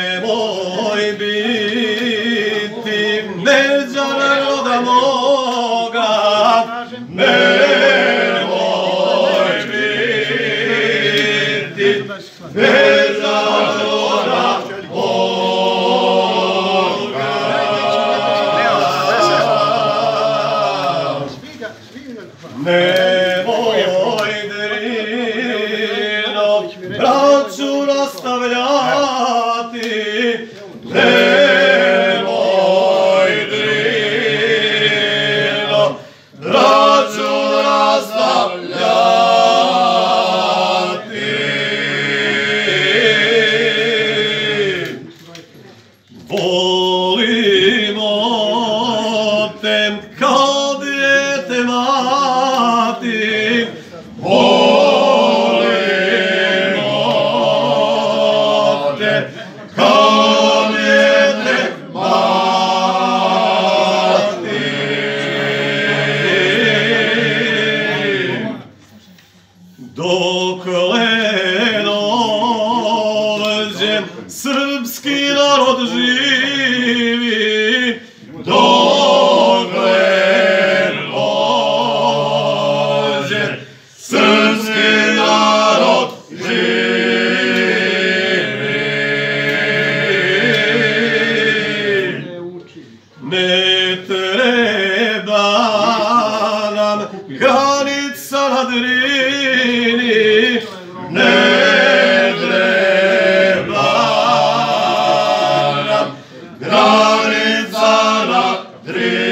Nemoj biti neđaroga moga, nemoj biti neđaroga moga. Nemoj drino braću rastavljati, nemoj drino braću rastavljati. Volimo te kao dijete mati, volimo te kao dijete mati. Dokle dođe srpski narod živi, dokle dođe srpski narod živi. Ne treba nam granica na Drini, ne treba nam granica na Drini.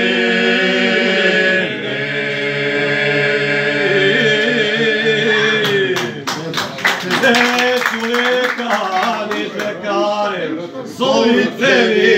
Neću neka ni pekare, zovite mi